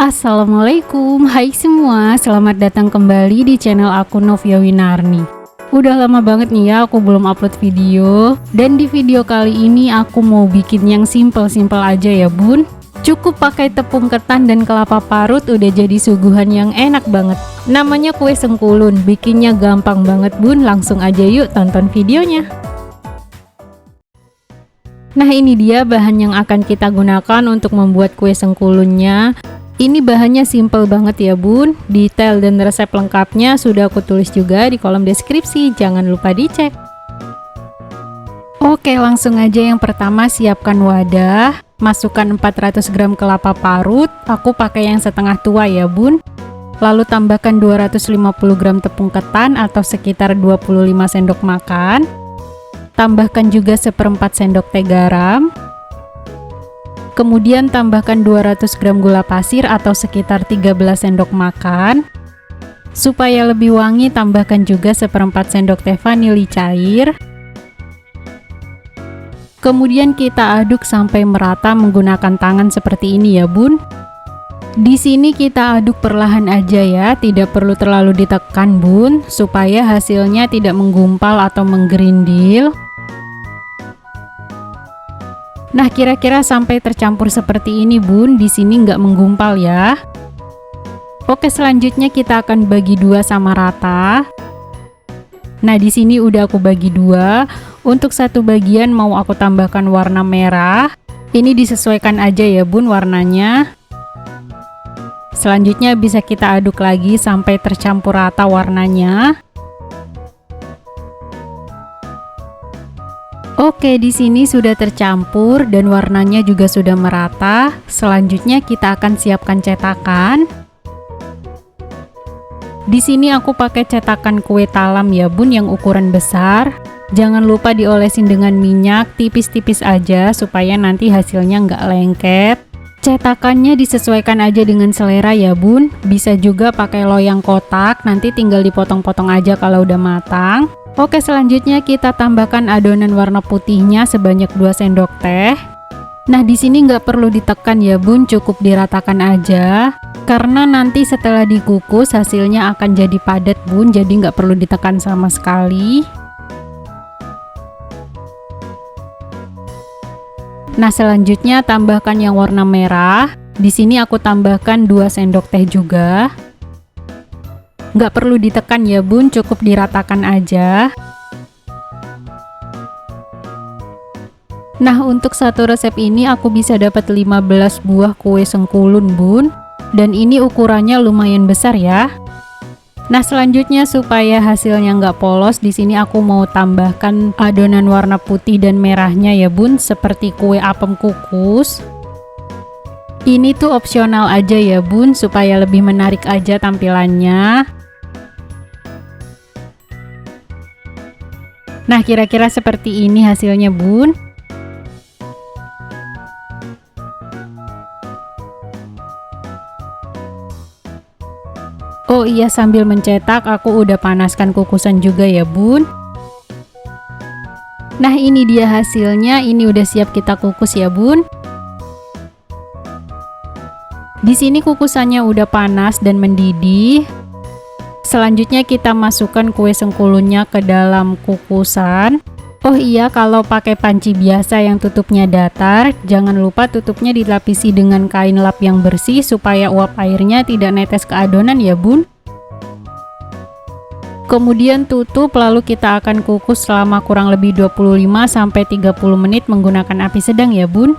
Assalamualaikum, hai semua, selamat datang kembali di channel aku Novia Winarni. Udah lama banget nih ya aku belum upload video, dan di video kali ini aku mau bikin yang simple-simple aja ya bun. Cukup pakai tepung ketan dan kelapa parut udah jadi suguhan yang enak banget. Namanya kue sengkulun, bikinnya gampang banget bun, langsung aja yuk tonton videonya. Nah ini dia bahan yang akan kita gunakan untuk membuat kue sengkulunnya. Ini bahannya simple banget ya bun, detail dan resep lengkapnya sudah aku tulis juga di kolom deskripsi, jangan lupa dicek. Oke langsung aja, yang pertama siapkan wadah, masukkan 400 gram kelapa parut, aku pakai yang setengah tua ya bun. Lalu tambahkan 250 gram tepung ketan atau sekitar 25 sendok makan. Tambahkan juga seperempat sendok teh garam. Kemudian tambahkan 200 gram gula pasir atau sekitar 13 sendok makan. Supaya lebih wangi, tambahkan juga seperempat sendok teh vanili cair. Kemudian kita aduk sampai merata menggunakan tangan seperti ini ya bun. Di sini kita aduk perlahan aja ya, tidak perlu terlalu ditekan bun, supaya hasilnya tidak menggumpal atau menggerindil. Nah kira-kira sampai tercampur seperti ini bun, di sini nggak menggumpal ya. Oke selanjutnya kita akan bagi dua sama rata. Nah di sini udah aku bagi dua. Untuk satu bagian mau aku tambahkan warna merah. Ini disesuaikan aja ya bun warnanya. Selanjutnya bisa kita aduk lagi sampai tercampur rata warnanya. Oke, di sini sudah tercampur dan warnanya juga sudah merata. Selanjutnya kita akan siapkan cetakan. Di sini aku pakai cetakan kue talam ya bun yang ukuran besar. Jangan lupa diolesin dengan minyak tipis-tipis aja supaya nanti hasilnya nggak lengket. Cetakannya disesuaikan aja dengan selera ya bun. Bisa juga pakai loyang kotak, nanti tinggal dipotong-potong aja kalau udah matang. Oke selanjutnya kita tambahkan adonan warna putihnya sebanyak 2 sendok teh. Nah di sini nggak perlu ditekan ya bun, cukup diratakan aja. Karena nanti setelah dikukus hasilnya akan jadi padat bun, jadi nggak perlu ditekan sama sekali. Nah selanjutnya tambahkan yang warna merah. Di sini aku tambahkan 2 sendok teh juga. Nggak perlu ditekan ya bun, cukup diratakan aja. Nah untuk satu resep ini aku bisa dapat 15 buah kue sengkulun bun, dan ini ukurannya lumayan besar ya. Nah selanjutnya supaya hasilnya nggak polos, di sini aku mau tambahkan adonan warna putih dan merahnya ya bun, seperti kue apem kukus. Ini tuh opsional aja ya bun, supaya lebih menarik aja tampilannya. Nah kira-kira seperti ini hasilnya bun. Oh iya, sambil mencetak aku udah panaskan kukusan juga ya bun. Nah ini dia hasilnya, ini udah siap kita kukus ya bun. Di sini kukusannya udah panas dan mendidih. Selanjutnya kita masukkan kue sengkulunnya ke dalam kukusan. Oh iya, kalau pakai panci biasa yang tutupnya datar, jangan lupa tutupnya dilapisi dengan kain lap yang bersih supaya uap airnya tidak netes ke adonan ya bun. Kemudian tutup, lalu kita akan kukus selama kurang lebih 25-30 menit menggunakan api sedang ya bun.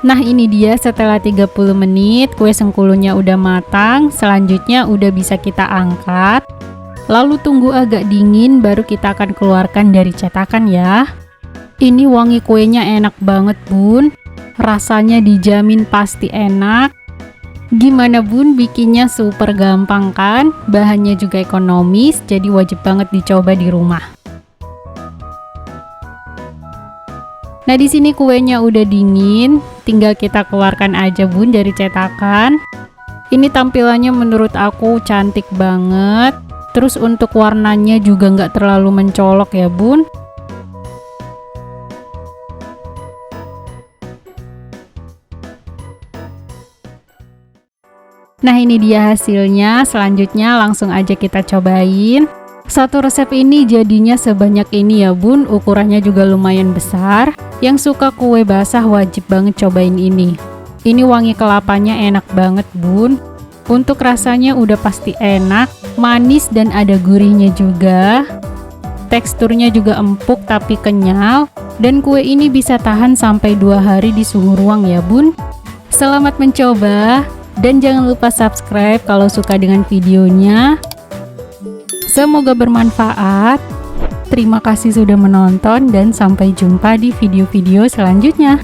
Nah ini dia setelah 30 menit kue sengkulunnya udah matang. Selanjutnya udah bisa kita angkat. Lalu tunggu agak dingin baru kita akan keluarkan dari cetakan ya. Ini wangi kuenya enak banget bun. Rasanya dijamin pasti enak. Gimana bun, bikinnya super gampang kan? Bahannya juga ekonomis, jadi wajib banget dicoba di rumah. Nah di sini kuenya udah dingin, tinggal kita keluarkan aja bun dari cetakan. Ini tampilannya menurut aku cantik banget. Terus untuk warnanya juga nggak terlalu mencolok ya bun. Nah, ini dia hasilnya. Selanjutnya langsung aja kita cobain. Satu resep ini jadinya sebanyak ini ya bun, ukurannya juga lumayan besar. Yang suka kue basah wajib banget cobain ini. Ini wangi kelapanya enak banget bun. Untuk rasanya udah pasti enak, manis dan ada gurihnya juga. Teksturnya juga empuk tapi kenyal, dan kue ini bisa tahan sampai 2 hari di suhu ruang ya bun. Selamat mencoba, dan jangan lupa subscribe kalau suka dengan videonya. Semoga bermanfaat. Terima kasih sudah menonton dan sampai jumpa di video-video selanjutnya.